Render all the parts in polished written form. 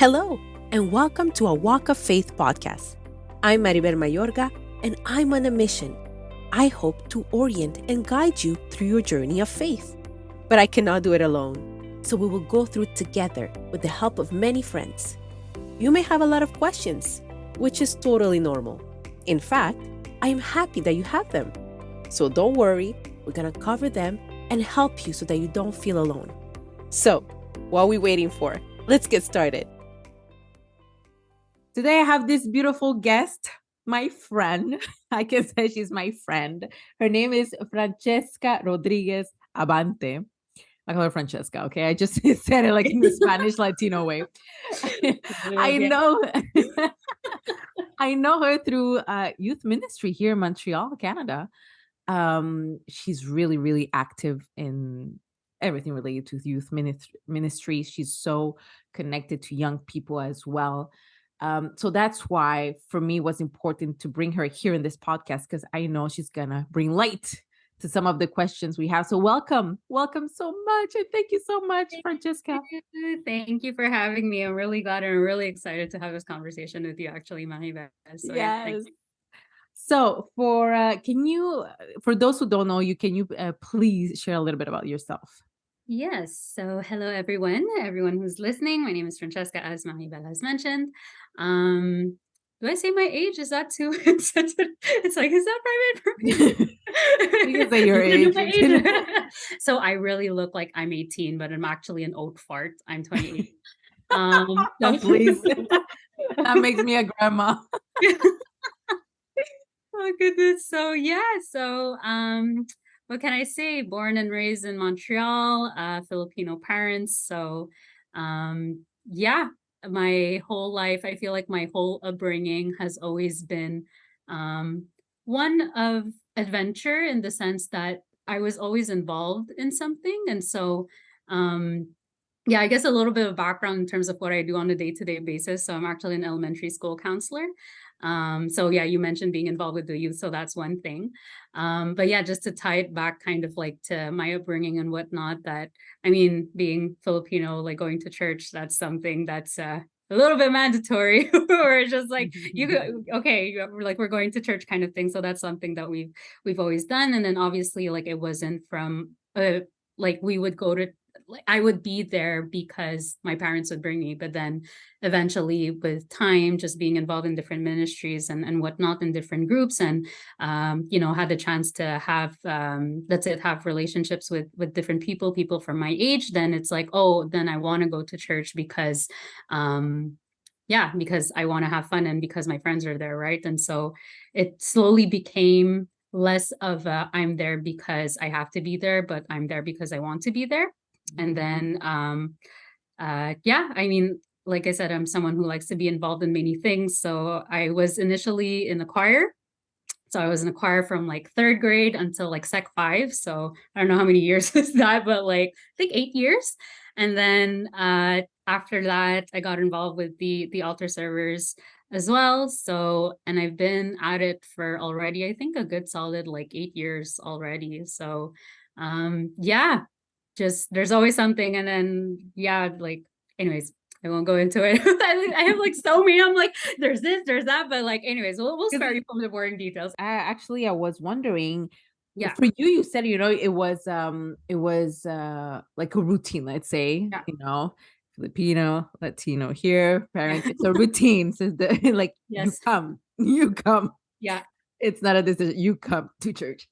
Hello, and welcome to a Walk of Faith podcast. I'm Marybel Mayorga, and I'm on a mission. I hope to orient and guide you through your journey of faith. But I cannot do it alone, so we will go through it together with the help of many friends. You may have a lot of questions, which is totally normal. In fact, I am happy that you have them. So don't worry, we're going to cover them and help you so that you don't feel alone. So, what are we waiting for? Let's get started. Today I have this beautiful guest, my friend. I can say she's my friend. Her name is Francesca Rodriguez Abante. I call her Francesca, okay? I just said it like in the Spanish Latino way. I know her through youth ministry here in Montreal, Canada. She's really, really active in everything related to youth ministry. She's so connected to young people as well. So that's why for me it was important to bring her here in this podcast, because I know she's gonna bring light to some of the questions we have. So welcome so much, and thank you so much, Francesca. Thank you for having me. I'm really glad and I'm really excited to have this conversation with you, actually, Marybel. So, yes. So for those who don't know you, can you please share a little bit about yourself? Yes. So hello, everyone who's listening. My name is Francesca, as Marybel has mentioned. Do I say my age? Is that too insensitive? It's like, is that private for me? You can say your age. So I really look like I'm 18, but I'm actually an old fart. I'm 28. Please. That makes me a grandma. Oh goodness. So what can I say? Born and raised in Montreal, Filipino parents. So my whole life, I feel like my whole upbringing has always been one of adventure, in the sense that I was always involved in something. And so I guess a little bit of background in terms of what I do on a day-to-day basis. So I'm actually an elementary school counselor. You mentioned being involved with the youth, so that's one thing. Just to tie it back kind of like to my upbringing and whatnot, that, I mean, being Filipino, like going to church, that's something that's a little bit mandatory, or it's just like, we're going to church kind of thing. So that's something that we've always done. And then obviously, like, it wasn't from we would go to, I would be there because my parents would bring me, but then eventually with time, just being involved in different ministries and whatnot in different groups, and had the chance to have have relationships with different people from my age, then it's like, oh, then I want to go to church because because I want to have fun and because my friends are there, right? And so it slowly became less of a, I'm there because I have to be there, but I'm there because I want to be there. And then, like I said, I'm someone who likes to be involved in many things. So I was initially in the choir. So I was in a choir from like third grade until like Sec 5. So I don't know how many years is that, but like, I think 8 years. And then after that, I got involved with the altar servers as well. So, and I've been at it for already, I think, a good solid like 8 years already. So just there's always something. And then anyways, I won't go into it. I have like so many, I'm like, there's this, there's that, but like, anyways, we'll spare you from the boring details. I was wondering, for you said, it was like a routine, let's say, Filipino, Latino here, parents, it's a routine. So like, yes. you come. Yeah. It's not a decision. You come to church.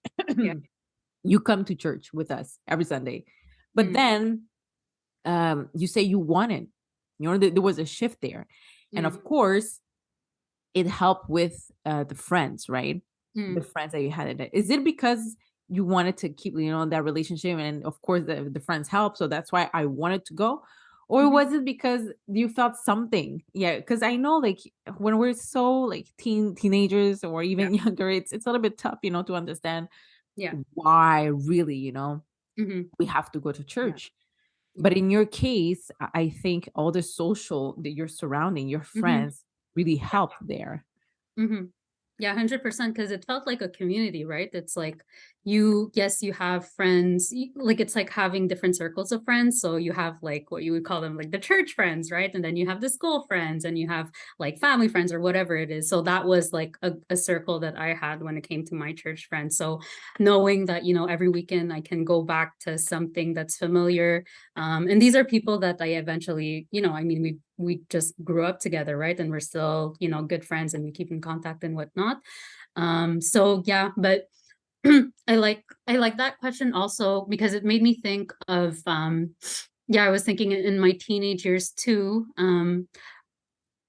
You come to church with us every Sunday. But then you say you wanted, there was a shift there. And of course, it helped with the friends, right? The friends that you had. Is it because you wanted to keep, that relationship? And of course, the friends help. So that's why I wanted to go. Or was it because you felt something? Yeah, because I know, like, when we're so like teenagers or even younger, it's a little bit tough, to understand why really, we have to go to church. But in your case, I think all the social that you're surrounding, your friends, really helped there. Yeah, 100%, because it felt like a community, right? It's like yes, you have friends, like it's like having different circles of friends. So you have like what you would call them, like the church friends, right? And then you have the school friends, and you have like family friends or whatever it is. So that was like a circle that I had when it came to my church friends. So knowing that, every weekend I can go back to something that's familiar. And these are people that I eventually, I mean, we just grew up together, right? And we're still, good friends, and we keep in contact and whatnot. So yeah, but I like that question also because it made me think of yeah, I was thinking in my teenage years too.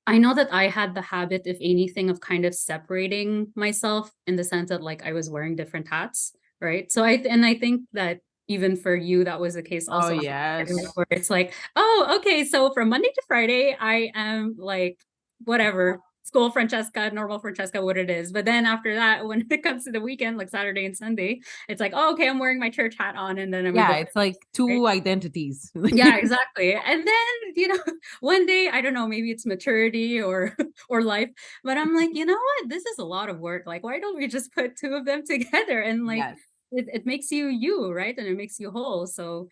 I know that I had the habit, if anything, of kind of separating myself in the sense that like I was wearing different hats, right? So I think that even for you that was the case Oh, also, yes. where it's like, oh, okay, so from Monday to Friday I am like whatever, school Francesca, normal Francesca, what it is. But then after that, when it comes to the weekend, like Saturday and Sunday, it's like, oh, okay, I'm wearing my church hat on, and then I'm a Yeah, different, it's like right? two identities. Yeah, exactly. And then, one day, I don't know, maybe it's maturity or or life, but I'm like, you know what? This is a lot of work. Like, why don't we just put two of them together, and like Yes. it makes you you, right? And it makes you whole. So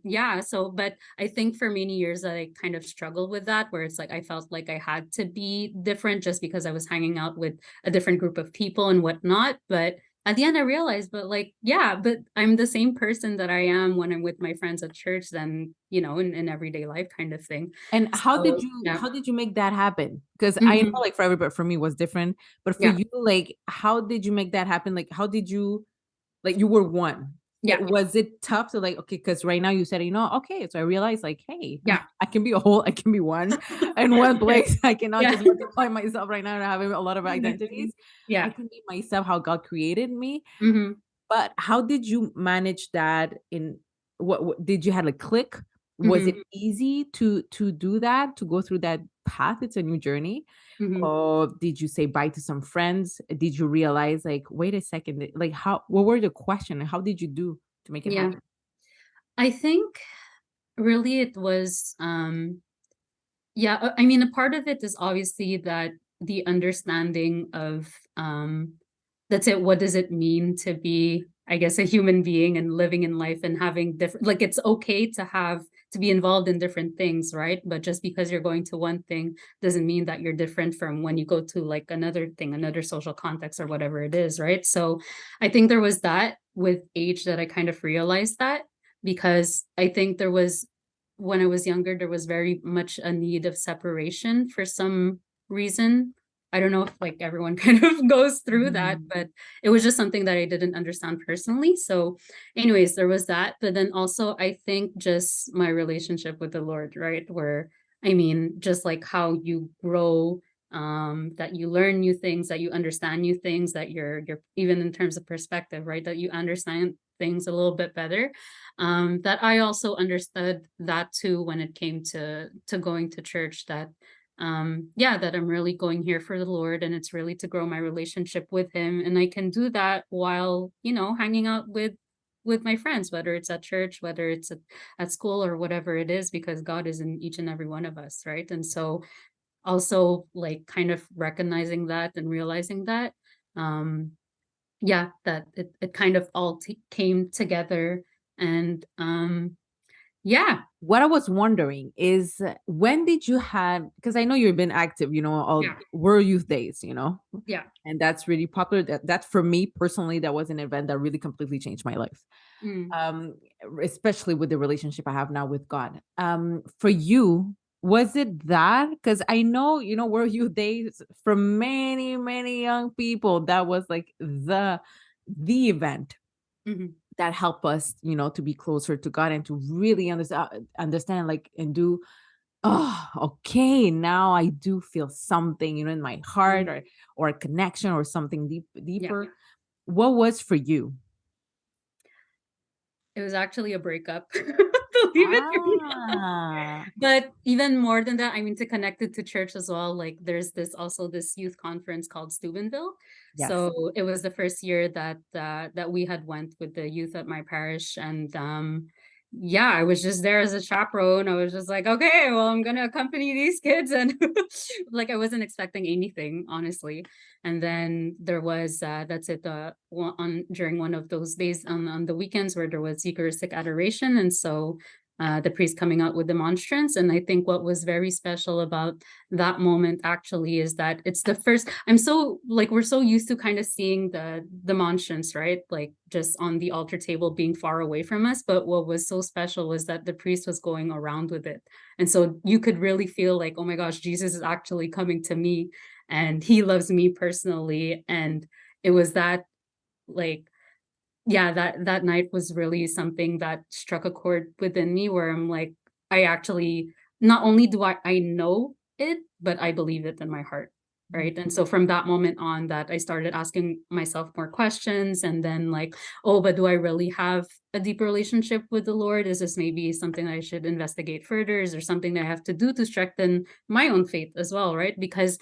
yeah, so but I think for many years I kind of struggled with that, where it's like I felt like I had to be different just because I was hanging out with a different group of people and whatnot. But at the end I realized, but like, yeah, but I'm the same person that I am when I'm with my friends at church, then, in everyday life kind of thing. And So yeah. how did you make that happen? Because I know Hmm. like for everybody, for me it was different, but for Yeah. you, like how did you make that happen? Like how did you, like you were one. Yeah. Was it tough to like, okay, because right now you said, okay, so I realized like, hey, Yeah. I can be a whole, I can be one in one Yeah. place. I cannot Yeah. just multiply myself right now and having a lot of identities. I Yeah. can be myself how God created me. Hmm. But how did you manage that in what did you had a click? Was it Hmm. easy to do that, to go through that path? It's a new journey. Hmm. Or did you say bye to some friends? Did you realize like, wait a second, like how what were the question and how did you do to make it Yeah. happen? I think really it was yeah, I mean, a part of it is obviously that the understanding of that's it, what does it mean to be, I guess, a human being and living in life and having different, like it's okay to have to be involved in different things, right? But just because you're going to one thing doesn't mean that you're different from when you go to like another thing, another social context or whatever it is, right? So I think there was that with age that I kind of realized that, because I think there was, when I was younger, there was very much a need of separation for some reason. I don't know if like everyone kind of goes through that, Mhm. but it was just something that I didn't understand personally. So, anyways, there was that. But then also, I think just my relationship with the Lord, right? Where, I mean, just like how you grow, that you learn new things, that you understand new things, that you're even in terms of perspective, right? That you understand things a little bit better. That I also understood that too when it came to going to church, that yeah, that I'm really going here for the Lord, and it's really to grow my relationship with him, and I can do that while, hanging out with my friends, whether it's at church, whether it's at school or whatever it is, because God is in each and every one of us, right? And so also like kind of recognizing that and realizing that, um yeah, that it kind of all came together. And yeah. What I was wondering is when did you have, because I know you've been active, all Yeah. World Youth Days, Yeah. and that's really popular. That for me personally, that was an event that really completely changed my life. Mm. um Especially with the relationship I have now with God. For you, was it that? Because I know, World Youth Days for many, many young people, that was like the event Hmm. that helped us, to be closer to God and to really understand like and do, oh, okay, now I do feel something, in my heart, Mm. or a connection or something Yeah. deeper. What was for you? It was actually a breakup. Believe it or not. Ah, But even more than that, I mean, to connect it to church as well, like there's this also this youth conference called Steubenville. yes. So it was the first year that we had went with the youth at my parish, and yeah, I was just there as a chaperone. I was just like, okay, well, I'm gonna accompany these kids, and like I wasn't expecting anything, honestly. And then there was that's it, on during one of those days on the weekends where there was Eucharistic adoration, and so the priest coming out with the monstrance. And I think what was very special about that moment actually is that it's the first. I'm so like we're so used to kind of seeing the monstrance, right? Like just on the altar table being far away from us. But what was so special was that the priest was going around with it. And so you could really feel like, oh my gosh, Jesus is actually coming to me and he loves me personally. And it was that like yeah, that night was really something that struck a chord within me where I'm like, I actually not only do I know it, but I believe it in my heart. Right. And so from that moment on that I started asking myself more questions and then like, oh, but do I really have a deeper relationship with the Lord? Is this maybe something I should investigate further? Is there something that I have to do to strengthen my own faith as well? Right. Because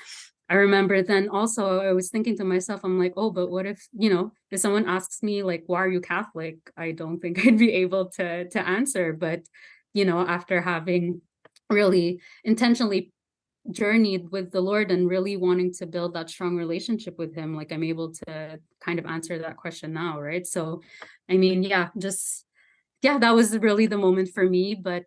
I remember then also I was thinking to myself, I'm like, oh, but what if, if someone asks me like, why are you Catholic? I don't think I'd be able to answer. But, after having really intentionally journeyed with the Lord and really wanting to build that strong relationship with him, like I'm able to kind of answer that question now, right? So I mean, yeah, just yeah, that was really the moment for me. But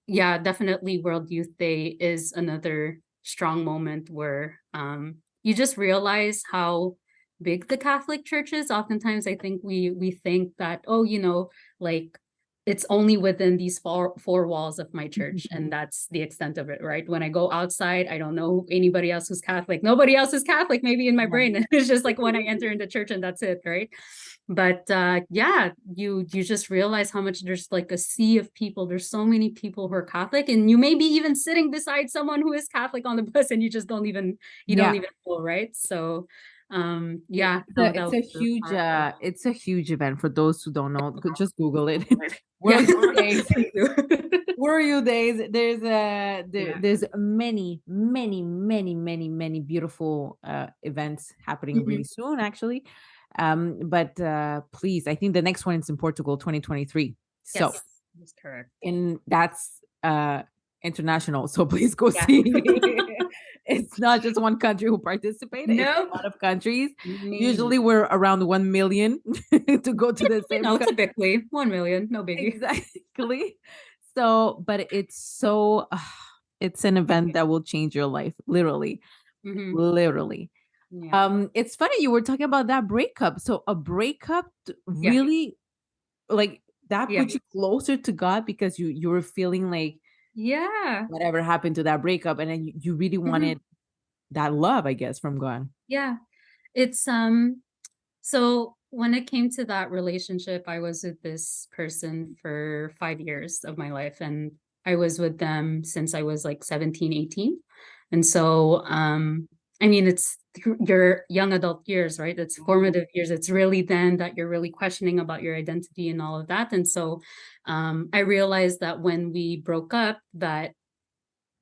yeah, definitely World Youth Day is another strong moment where you just realize how big the Catholic Church is. Oftentimes I think we think that, oh, like it's only within these four walls of my church, and that's the extent of it, right? When I go outside, I don't know anybody else who's Catholic. Nobody else is Catholic, maybe in my brain. And it's just like when I enter into church and that's it, right? But yeah, you just realize how much there's like a sea of people. There's so many people who are Catholic, and you may be even sitting beside someone who is Catholic on the bus, and you just don't even Yeah. know, right? So yeah, It's no, a, that it's was a really huge powerful. it's a huge event for those who don't know. Just Google it. Yeah. World Youth Day. Thank you. World Youth Days. Yeah. There's many beautiful events happening really Mhm. soon, actually. But please, I think the next one is in Portugal, 2023. So, Yes, that's correct. and that's international. So please go Yeah. see. It's not just one country who participated, it's a Nope. lot of countries. Many. Usually we're around 1 million to go to the same country. Typically 1 million, no biggie. Exactly. So, but it's so it's an event that will change your life, literally. Hmm. Literally. Yeah. It's funny you were talking about that breakup. So a breakup Yeah. really like that Yeah. put you closer to God because you were feeling like Yeah. whatever happened to that breakup, and then you really Mhm. wanted that love, I guess, from God. Yeah. It's so when it came to that relationship, I was with this person for 5 years of my life, and I was with them since I was like 17, 18. And so I mean it's your young adult years, right? It's formative years. It's really then that you're really questioning about your identity and all of that. And so I realized that when we broke up that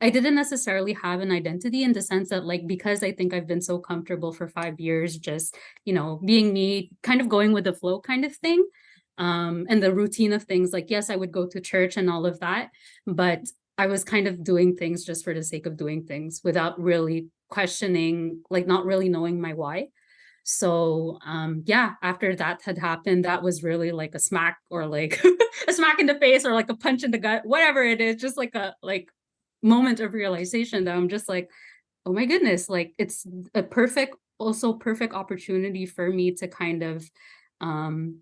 I didn't necessarily have an identity in the sense that, like, because I think I've been so comfortable for 5 years, just, being me, kind of going with the flow kind of thing. And the routine of things, like, yes, I would go to church and all of that, but I was kind of doing things just for the sake of doing things without really questioning, like, not really knowing my why. So yeah, after that had happened, that was really like a smack or like a smack in the face or like a punch in the gut, whatever it is, just like a moment of realization that I'm just like, oh my goodness, like it's a perfect opportunity for me to kind of um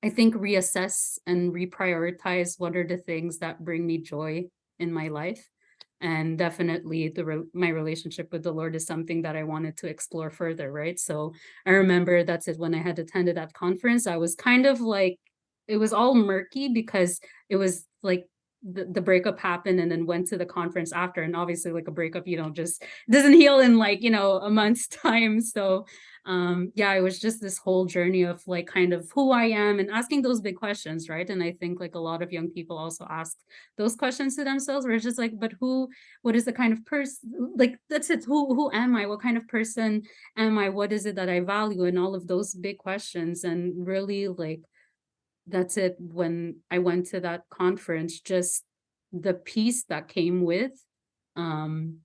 I think reassess and reprioritize what are the things that bring me joy in my life. And definitely my relationship with the Lord is something that I wanted to explore further, right? So I remember that's it when I had attended that conference, I was kind of like, it was all murky because it was like the breakup happened and then went to the conference after. And obviously like a breakup, you don't just doesn't heal in like, a month's time. So yeah, it was just this whole journey of like kind of who I am and asking those big questions, right? And I think like a lot of young people also ask those questions to themselves where it's just like, but what is the kind of person, like that's it, who am I, what kind of person am I, what is it that I value, and all of those big questions. And really like that's it. When I went to that conference, just the peace that came with, um,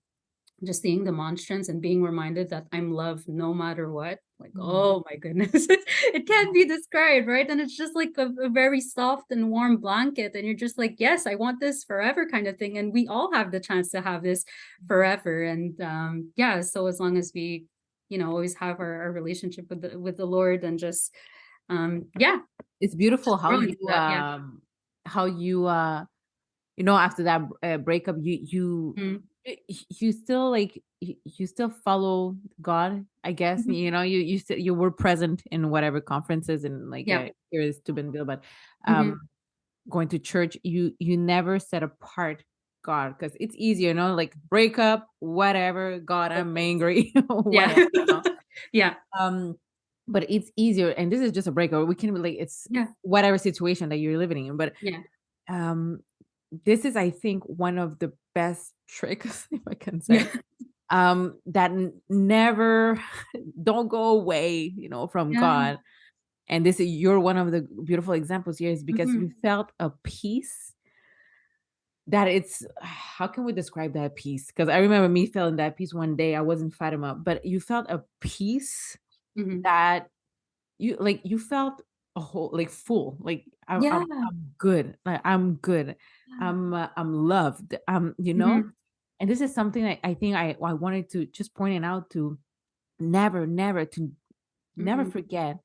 just seeing the monstrance and being reminded that I'm loved no matter what. Like, Mm. oh my goodness, it can't be described, right? And it's just like a very soft and warm blanket. And you're just like, yes, I want this forever kind of thing. And we all have the chance to have this forever. And yeah, so as long as we, always have our relationship with the Lord and just, yeah, It's beautiful just grow into that. Yeah. how you after that breakup, Mm, you still like you still follow God, I guess. mhm. You still you were present in whatever conferences and like Yeah. here is Steubenville, but Hmm. going to church, you never set apart God because it's easier, like break up, whatever, God, I'm Perfect. angry, Yeah. whatever. Yeah. Um, but it's easier, and this is just a breakup. We can relate. It's Yeah. whatever situation that you're living in, but Yeah. um, this is, I think, one of the best tricks, if I can Yeah. say, that never don't go away, from Yeah. God. And this is you're one of the beautiful examples here is because you Mhm. felt a peace that it's how can we describe that peace? Because I remember me feeling that peace one day. I wasn't Fatima, but you felt a peace Mhm. that you felt a whole like full, like Yeah. I'm good, like I'm good, I'm loved, Mhm. and this is something I think I wanted to just point it out to never Mhm. forget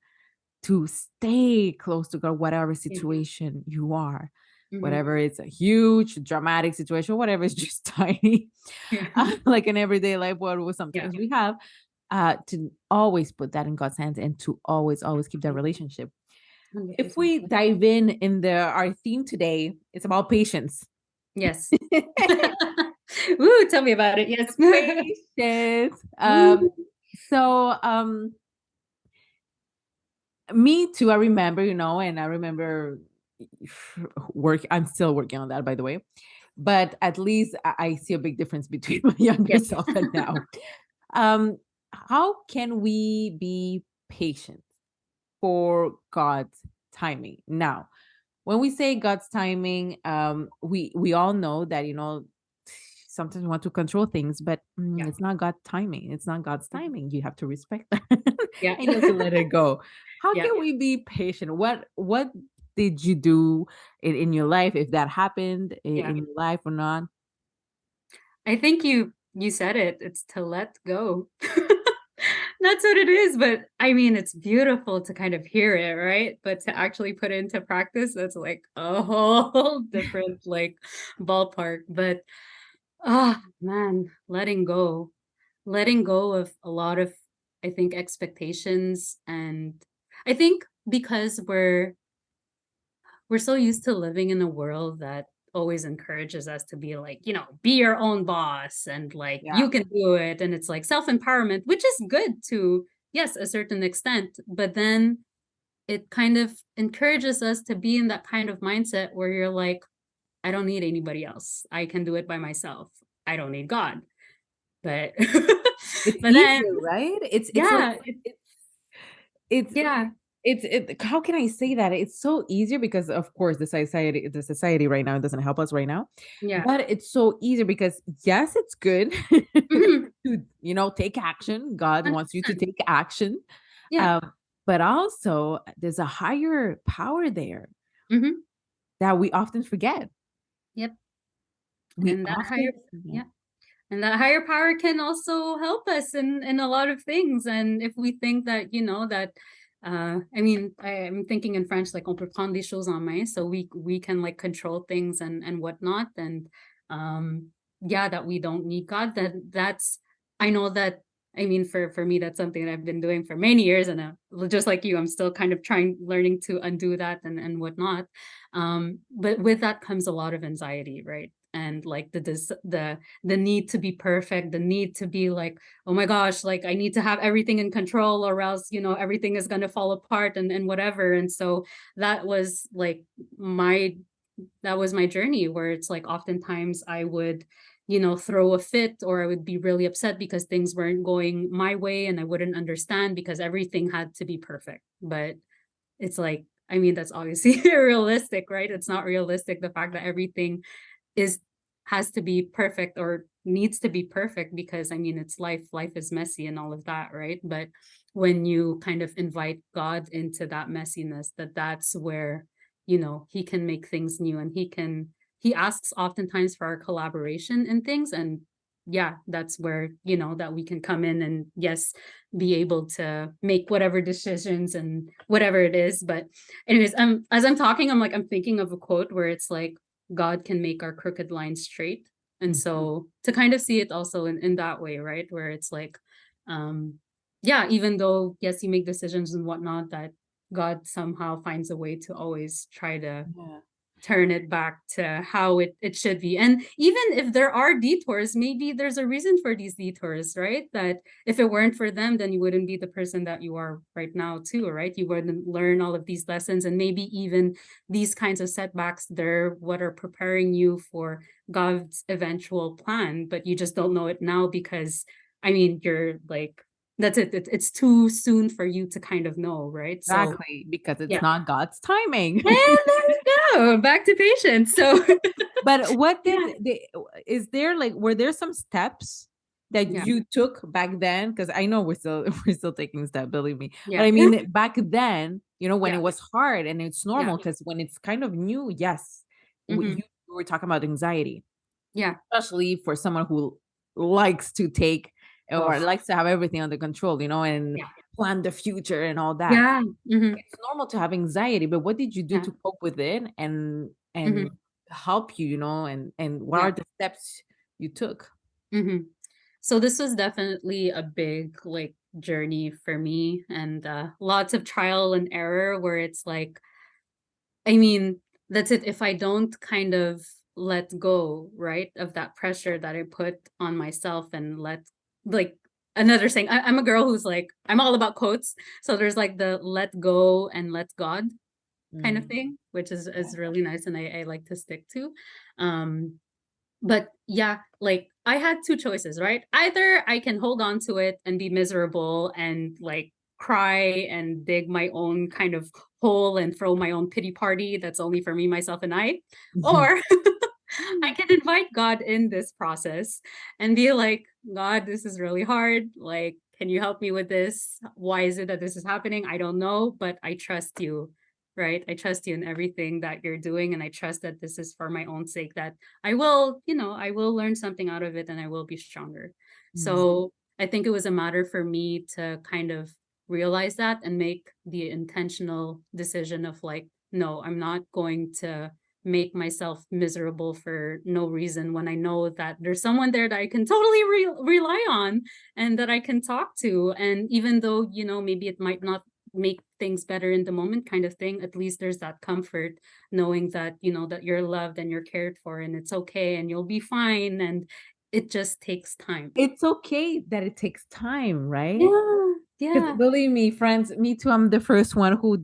to stay close to God, whatever Yeah. situation you are, Mhm. whatever it's a huge dramatic situation, whatever it's just tiny, Yeah. like in everyday life, what Yeah. sometimes we have, to always put that in God's hands and to always keep that Mhm. relationship. If 100%. we dive in our theme today, it's about patience. Yes. Ooh, tell me about it. Yes. Patience. Ooh. So me too. I remember, and I remember work. I'm still working on that, by the way. But at least I see a big difference between my younger Yes. self and now. How can we be patient for God's timing? Now, when we say God's timing, we all know that sometimes we want to control things, but Yeah. it's not God's timing. It's not God's Mhm. timing. You have to respect that, Yeah. and you have to let it go. How Yeah. can we be patient? What did you do in your life, if that happened Yeah. in your life or not? I think you said it. It's to let go. That's what it is, but I mean, it's beautiful to kind of hear it, right? But to actually put it into practice, that's like a whole different like ballpark. But man, letting go. Letting go of a lot of, I think, expectations. And I think because we're so used to living in a world that always encourages us to be like, be your own boss and like Yeah. you can do it. And it's like self-empowerment, which is good to, yes, a certain extent. But then it kind of encourages us to be in that kind of mindset where you're like, I don't need anybody else. I can do it by myself. I don't need God. But It's but then easier, right? It's like yeah, it's yeah, how can I say that? It's so easier because of course the society right now doesn't help us right now. yeah. But it's so easy because yes, it's good Mhm. to, take action. God wants you to 100%. take action. Yeah. Um, but also there's a higher power there Mhm. that we often forget. Yep. We And that higher often forget. yeah. And that higher power can also help us in a lot of things. And if we think that, that I mean, I'm thinking in French, like on peut prendre les choses en main. So we can like control things and whatnot. And yeah, that we don't need God. That's I know that I mean for me that's something that I've been doing for many years and just like you, I'm still kind of learning to undo that and whatnot. But with that comes a lot of anxiety, right? And like the need to be perfect, the need to be like, oh my gosh, like I need to have everything in control or else, everything is going to fall apart and whatever. And so that was like my that was my journey where it's like oftentimes I would, throw a fit or I would be really upset because things weren't going my way and I wouldn't understand because everything had to be perfect. But it's like I mean, that's obviously realistic, right? It's not realistic, the fact that everything is has to be perfect or needs to be perfect, because I mean, it's life is messy and all of that, right? But when you kind of invite God into that messiness, that's where, he can make things new, and he asks oftentimes for our collaboration in things. And yeah, that's where, that we can come in and, yes, be able to make whatever decisions and whatever it is. But anyways, as I'm talking, I'm thinking of a quote where it's like, God can make our crooked lines straight. And so to kind of see it also in that way, right? Where it's like, um, yeah, even though, yes, you make decisions and whatnot, that God somehow finds a way to always try to Yeah. turn it back to how it should be. And even if there are detours, maybe there's a reason for these detours, right? That if it weren't for them, then you wouldn't be the person that you are right now too, right? You wouldn't learn all of these lessons, and maybe even these kinds of setbacks, they're what are preparing you for God's eventual plan, but you just don't know it now because, I mean, you're like, that's it. It's too soon for you to kind of know, right? So Exactly, because it's yeah. not God's timing. And there we go. Back to patience. So But what did yeah. they, is there like, were there some steps that Yeah. you took back then? Because I know we're still we're still taking steps, believe me. But Yeah. I mean, back then, when Yeah. it was hard, and it's Yeah. normal because when it's kind of new, yes, Hmm. you were talking about anxiety, Yeah. especially for someone who likes to take Oh, or likes to have everything under control, and yeah. plan the future and all that. Yeah. Hmm. It's normal to have anxiety, but what did you do Yeah. to cope with it and Hmm. help you, and what are Yeah. the steps you took? Hmm. So this was definitely a big like journey for me, and lots of trial and error where it's like, I mean, that's it. If I don't kind of let go, right, of that pressure that I put on myself, and like, another saying, I'm a girl who's like, I'm all about quotes. So there's like the let go and let God kind of Mm, thing, which is really nice, and I like to stick to. Um, but yeah, like I had two choices, right? Either I can hold on to it and be miserable and like cry and dig my own kind of hole and throw my own pity party that's only for me, myself, and I, mhm. or I can invite God in this process and be like, God, this is really hard. Like, can you help me with this? Why is it that this is happening? I don't know, but I trust you, right? I trust you in everything that you're doing. And I trust that this is for my own sake, that I will learn something out of it, and I will be stronger. Mm. So I think it was a matter for me to kind of realize that and make the intentional decision of like, no, I'm not going to make myself miserable for no reason, when I know that there's someone there that I can totally rely on and that I can talk to. And even though, maybe it might not make things better in the moment, kind of thing, at least there's that comfort knowing that, that you're loved and you're cared for, and it's okay and you'll be fine. And it just takes time. It's okay that it takes time, right? Yeah. Because Yeah. believe me, friends, me too. I'm the first one who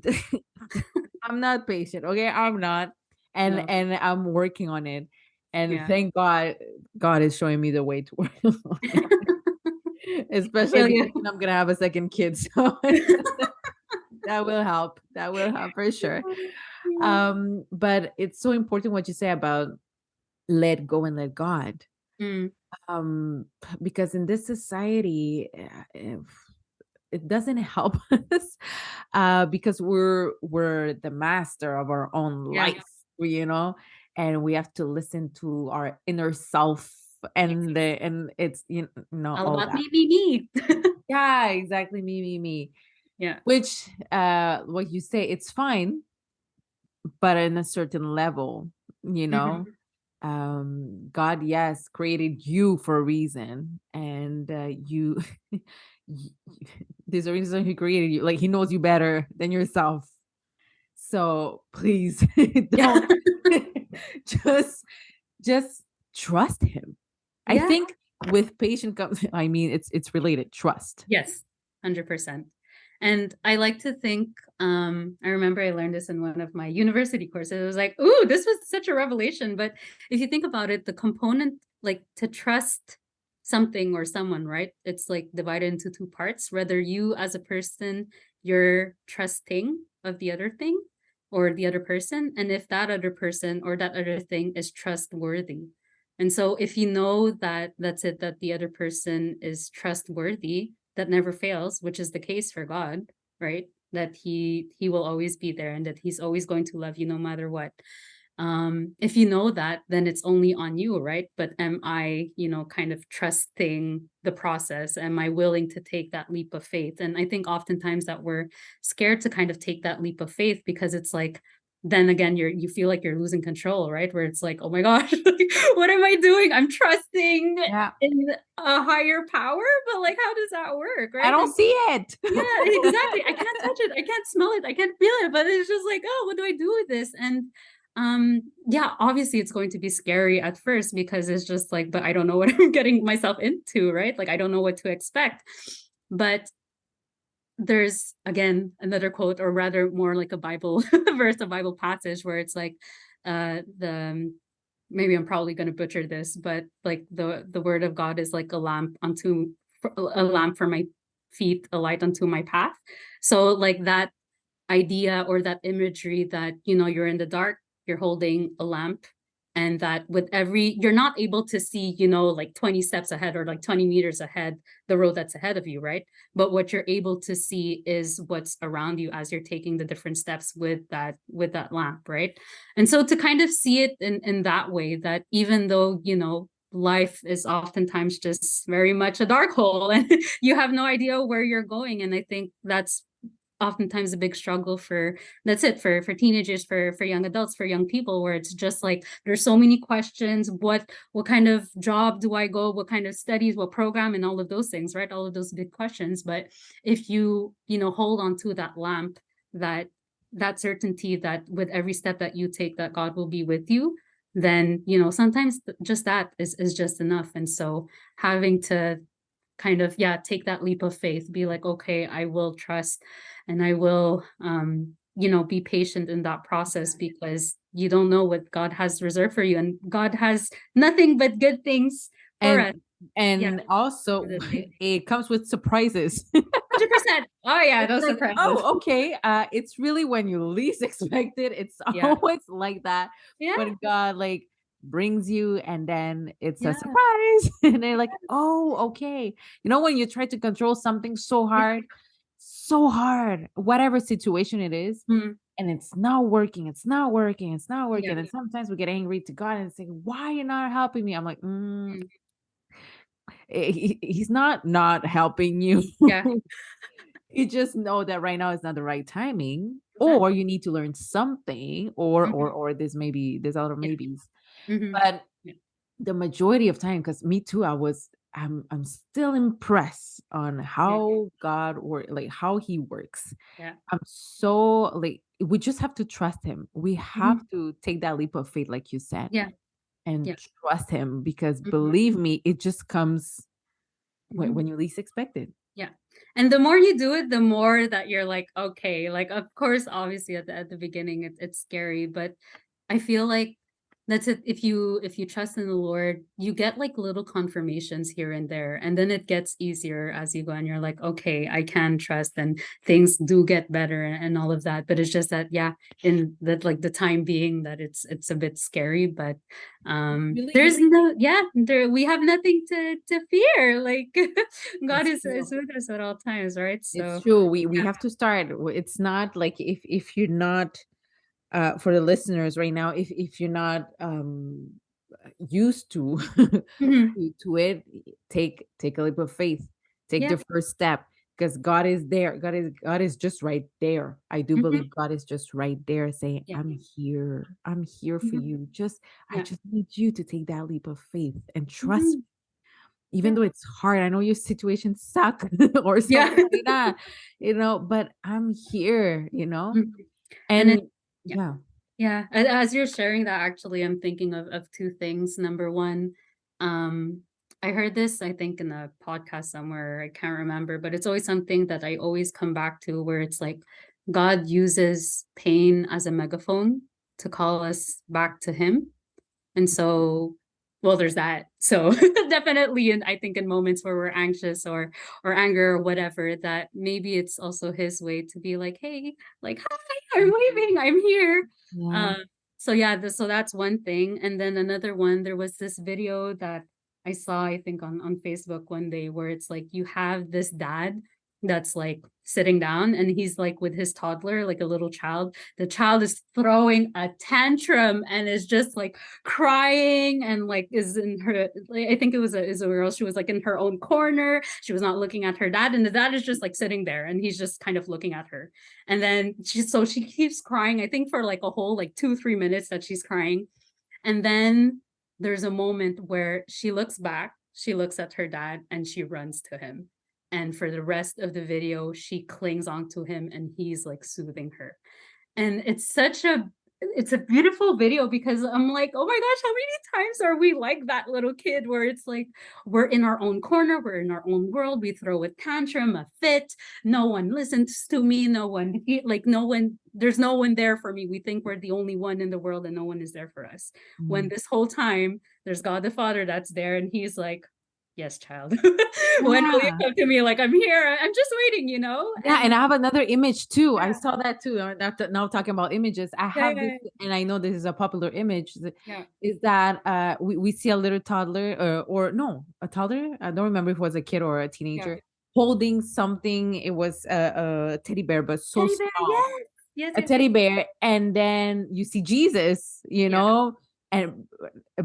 I'm not patient. Okay, I'm not, and No. and I'm working on it. And Yeah. thank God, God is showing me the way to work on it. Yeah. Especially Yeah. thinking I'm gonna have a second kid, so that will help. That will help for sure. Yeah. But it's so important what you say about let go and let God. Mm. Because in this society, it doesn't help us, because we're the master of our own Yeah. life, you know, and we have to listen to our inner self, and it's All all about that. me. Yeah, exactly. Me. Yeah. Which, what you say, it's fine, but in a certain level, you know. Mhm. God, yes, created you for a reason, and you y- there's a reason he created you. Like, he knows you better than yourself. So please, Yeah. don't just just trust him. I Yeah. think with patient comes, I mean, it's related, trust. Yes. 100%. And I like to think, I remember I learned this in one of my university courses. It was like, ooh, this was such a revelation. But if you think about it, the component, like to trust something or someone, right? It's like divided into two parts. Whether you as a person, you're trusting of the other thing, or the other person, and if that other person or that other thing is trustworthy. And so if you know that that's it, that the other person is trustworthy, that never fails, which is the case for God, right? That he will always be there and that he's always going to love you no matter what. If you know that, then it's only on you, right? But am I, kind of trusting the process? Am I willing to take that leap of faith? And I think oftentimes that we're scared to kind of take that leap of faith because it's like, then again, you feel like you're losing control, right? Where it's like, oh my gosh, what am I doing? I'm trusting Yeah. in a higher power, but like, how does that work, I right? don't see it. Yeah, exactly. I can't touch it. I can't smell it. I can't feel it. But it's just like, oh, what do I do with this? And yeah, obviously it's going to be scary at first because it's just like, but I don't know what I'm getting myself into, right? Like I don't know what to expect. But there's again another quote, or rather more like a Bible verse, a Bible passage where it's like the maybe I'm probably going to butcher this, but like the word of God is like a lamp for my feet, a light unto my path. So like that idea or that imagery that you're in the dark, you're holding a lamp, and that with every you're not able to see like 20 steps ahead or like 20 meters ahead, the road that's ahead of you, right? But what you're able to see is what's around you as you're taking the different steps with that lamp, right? And so to kind of see it in that way, that even though life is oftentimes just very much a dark hole and you have no idea where you're going. And I think that's oftentimes a big struggle for teenagers, for young adults, for young people, where it's just like there's so many questions. What kind of job do I go, what kind of studies, what program, and all of those things, right? All of those big questions. But if you hold on to that lamp, that certainty that with every step that you take that God will be with you, then sometimes just that is just enough. And so having to kind of take that leap of faith, be like, okay, I will trust and I will be patient in that process, because you don't know what God has reserved for you, and God has nothing but good things for us. And Yeah, also it comes with surprises. 100%. Oh yeah, It's those like, surprises. oh, okay. It's really when you least expect it. It's Yeah, always like that yeah, when God like brings you, and then it's a yeah, surprise. And they're like, oh, okay. When you try to control something yeah. so hard, whatever situation it is, Mm, and it's not working, it's not working, it's not yeah, working. And sometimes we get angry to God and say, why you're not helping me? I'm like, mm, he's not helping you. yeah, You just know that right now is not the right timing, or exactly. you need to learn something, or Mhm, there's other yeah, maybes. mhm, But yeah, the majority of time, because me too, I'm still impressed on yeah, how God, or like how he works. yeah, I'm so like, we just have to trust him. We have mhm, to take that leap of faith, like you said, yeah, and yeah, trust him, because mhm, believe me, it just comes mhm. when you least expect it. Yeah. And the more you do it, the more that you're like, okay, like of course, obviously at the beginning it's scary, but I feel like that's it. If you trust in the Lord, you get like little confirmations here and there, and then it gets easier as you go, and you're like, okay, I can trust, and things do get better and all of that. But it's just that, yeah, in that like the time being, that it's a bit scary, but Really, there's no there we have nothing to fear. Like God it's is true. with us at all times, right? It's So true. We have to start. It's not like, if you're not, for the listeners right now, if you're not used to mhm, to it, take a leap of faith. Take yeah. the first step, because God is there. God is just right there. I do Mhm, believe God is just right there, saying, yeah. I'm here. I'm here for Mhm, you. I yeah. just need you to take that leap of faith and trust, Mhm, even yeah. though it's hard. I know your situation suck or Yeah. something like that, but I'm here. Mhm. And it And yeah. yeah. Yeah. As you're sharing that, actually, I'm thinking of two things. Number one, I heard this, I think, in a podcast somewhere. I can't remember, but it's always something that I always come back to, where it's like God uses pain as a megaphone to call us back to Him. And so well, there's that. So definitely, and I think in moments where we're anxious or anger or whatever, that maybe it's also his way to be like, hey, like, hi, I'm waving, I'm here. Yeah. Um, so yeah, so that's one thing. And then another one, there was this video that I saw, I think on Facebook one day, where it's like you have this dad that's like sitting down and he's like with his toddler, like a little child. The child is throwing a tantrum and is just like crying and like is in her, like, I think it was a girl. She was like in her own corner. She was not looking at her dad, and the dad is just like sitting there and he's just kind of looking at her. And then she keeps crying, I think for like a whole like 2-3 minutes that she's crying. And then there's a moment where she looks back, she looks at her dad, and she runs to him. And for the rest of the video, she clings onto him and he's like soothing her. And it's a beautiful video because I'm like, oh my gosh, how many times are we like that little kid where it's like we're in our own corner, we're in our own world, we throw a tantrum, a fit, no one listens to me, there's no one there for me. We think we're the only one in the world and no one is there for us. When this whole time there's God the Father that's there and he's like, yes, child. When will you Yeah. come to me? Like, I'm here. I'm just waiting, Yeah, and I have another image too. I yeah, saw that too. Now talking about images, I yeah, have this, yeah, and I know this is a popular image. yeah, Is that we see a little toddler, or no, a toddler? I don't remember if it was a kid or a yeah. teenager holding something. It was a teddy bear, but so Teddy bear, small, yes. Yes, a yes, yes. teddy bear, and then you see Jesus, Yeah, and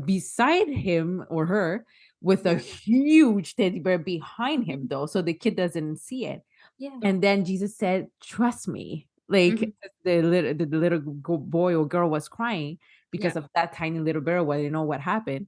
beside him or her with a yeah, huge teddy bear behind him, though, so the kid doesn't see it. yeah. And then Jesus said, "Trust me." Like Mhm. the little boy or girl was crying Yeah. because of that tiny little bear. Well, you know what happened.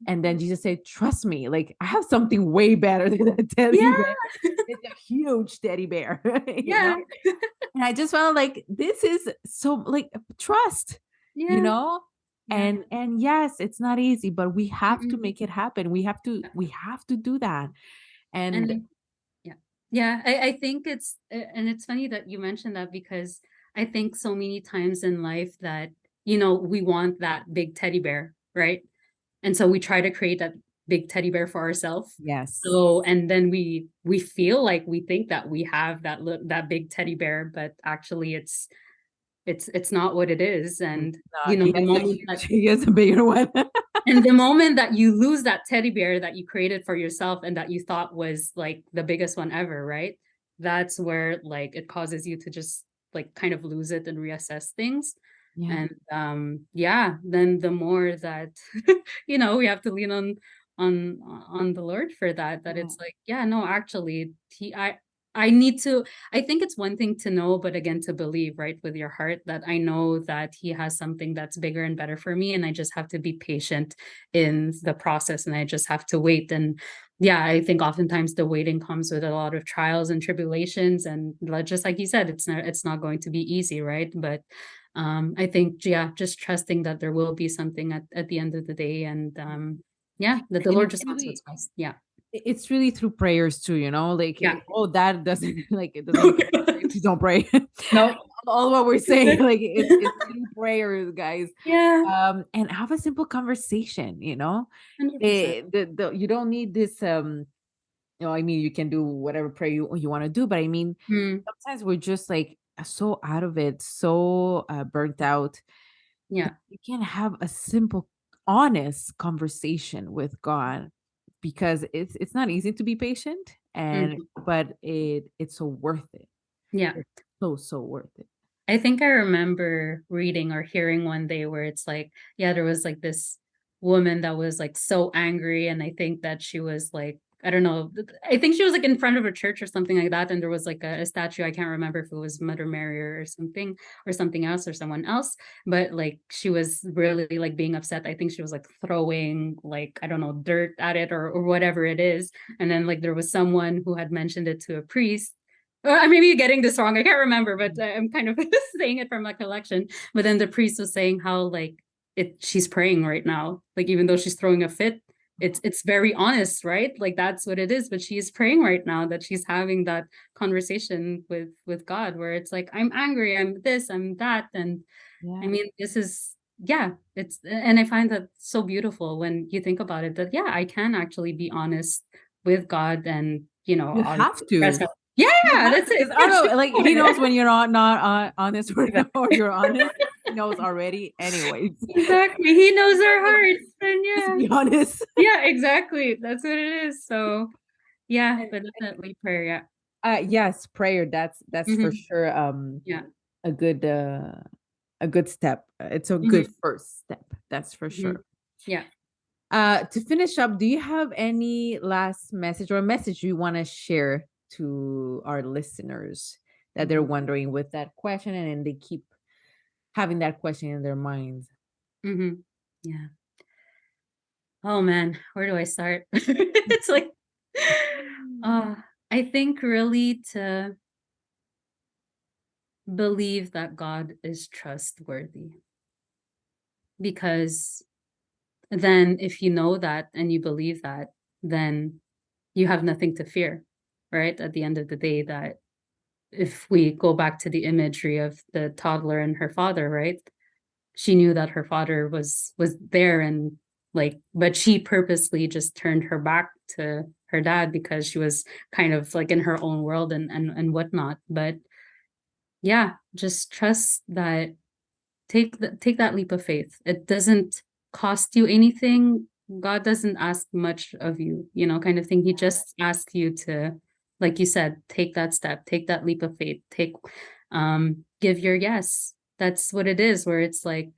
And then Jesus said, "Trust me. Like I have something way better than a teddy bear. Yeah, It's a huge teddy bear, you know." yeah, And I just felt like this is so like trust, you yeah, know. yeah. And yes, it's not easy, but we have to Mm-mm. make it happen. We have to do that. And And yeah, yeah. I think and it's funny that you mentioned that because I think so many times in life that, we want that big teddy bear, right? And so we try to create that big teddy bear for ourselves. yes, So, and then we feel like we think that we have that big teddy bear, but actually it's not what it is. it's And not. He the has a moment huge. that He has a bigger one. and the moment that you lose that teddy bear that you created for yourself and that you thought was like the biggest one ever, right? That's where like it causes you to just like kind of lose it and reassess things. Yeah. And yeah, then the more that we have to lean on the Lord for that Yeah. it's like, yeah, no, actually I need to. I think it's one thing to know, but again, to believe, right, with your heart that I know that He has something that's bigger and better for me. And I just have to be patient in the process and I just have to wait. And yeah, I think oftentimes the waiting comes with a lot of trials and tribulations. And just like you said, it's not going to be easy, right? But I think, yeah, just trusting that there will be something at the end of the day. And yeah, that the And Lord it's just wants really what's best. Yeah. it's really through prayers too, like Yeah. oh that doesn't like it doesn't make any sense if you don't pray. No. All what we're saying, like it's through prayers, guys. Yeah. And have a simple conversation, 100%. You don't need this I mean you can do whatever prayer you want to do, but I mean Mm, sometimes we're just like so out of it, so burnt out that yeah. you can have a simple honest conversation with God, because it's not easy to be patient, and Mhm. but it's so worth it. Yeah. It's so worth it. I think I remember reading or hearing one day where it's like, yeah, there was like this woman that was like so angry. And I think that she was like, I don't know, I think she was like in front of a church or something like that. And there was like a statue. I can't remember if it was Mother Mary or something else or someone else. But like she was really like being upset. I think she was like throwing like, I don't know, dirt at it or whatever it is. And then like there was someone who had mentioned it to a priest. I may be getting this wrong. I can't remember, but I'm kind of saying it from my collection. But then the priest was saying how like she's praying right now. Like even though she's throwing a fit, it's very honest, right? Like that's what it is. But she is praying right now that she's having that conversation with God, where it's like I'm angry, I'm this, I'm that, and I Yeah. mean yeah, and I find that so beautiful when you think about it, that, yeah, I can actually be honest with God and, You on have to. yeah, You have that's to, it. because I Yeah, don't know, like he knows when you're not honest or, exactly. or you're honest. He knows already, anyways. Exactly. He knows So, our like, hearts, and just yeah. be honest. Yeah, exactly. That's what it is. So, yeah, And but definitely prayer, yeah. yes, prayer. That's for Mhm. sure. Yeah. A good step. It's a good Mhm. first step. That's for Mhm. sure. Yeah. To finish up, do you have any last message or a message you want to share to our listeners that they're Mhm. wondering with that question, and then they keep having that question in their minds? Mhm. Yeah. Oh man, where do I start? It's like, uh, I think really to believe that God is trustworthy, because then if you know that and you believe that, then you have nothing to fear, right? At the end of the day, that if we go back to the imagery of the toddler and her father, right? She knew that her father was there, and like, but she purposely just turned her back to her dad because she was kind of like in her own world and whatnot. But yeah, just trust that, take that leap of faith. It doesn't cost you anything. God doesn't ask much of you, kind of thing. He just asks you to, like you said, take that step, take that leap of faith, give your yes. That's what it is, where it's like,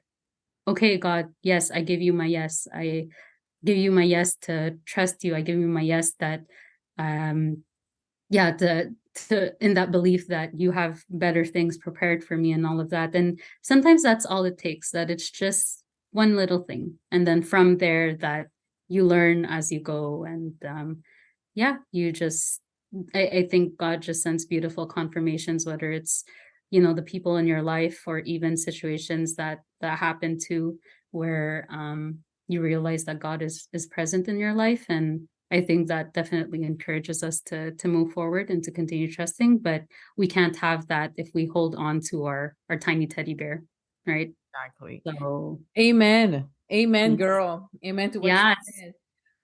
okay, God, yes, I give you my yes. I give you my yes to trust you. I give you my yes that, um, yeah, to in that belief that you have better things prepared for me and all of that. And sometimes that's all it takes, that it's just one little thing. And then from there, that you learn as you go. And yeah, I think God just sends beautiful confirmations, whether it's, the people in your life, or even situations that happen to, where you realize that God is present in your life. And I think that definitely encourages us to move forward and to continue trusting. But we can't have that if we hold on to our tiny teddy bear, right? Exactly. So Amen. Amen, mm, girl. Amen to what you yes, said.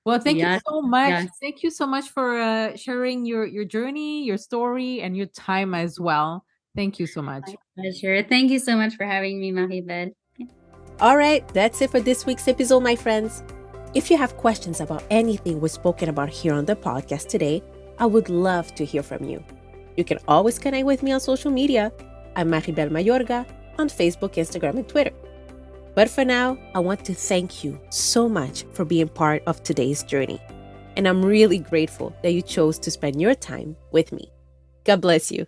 Well, thank you yes, so much. yes. Thank you so much for sharing your journey, your story, and your time as well. Thank you so much. My pleasure. Thank you so much for having me, Marybel. All right, that's it for this week's episode, my friends. If you have questions about anything we've spoken about here on the podcast today, I would love to hear from you. You can always connect with me on social media. I'm Marybel Mayorga on Facebook, Instagram, and Twitter. But for now, I want to thank you so much for being part of today's journey. And I'm really grateful that you chose to spend your time with me. God bless you.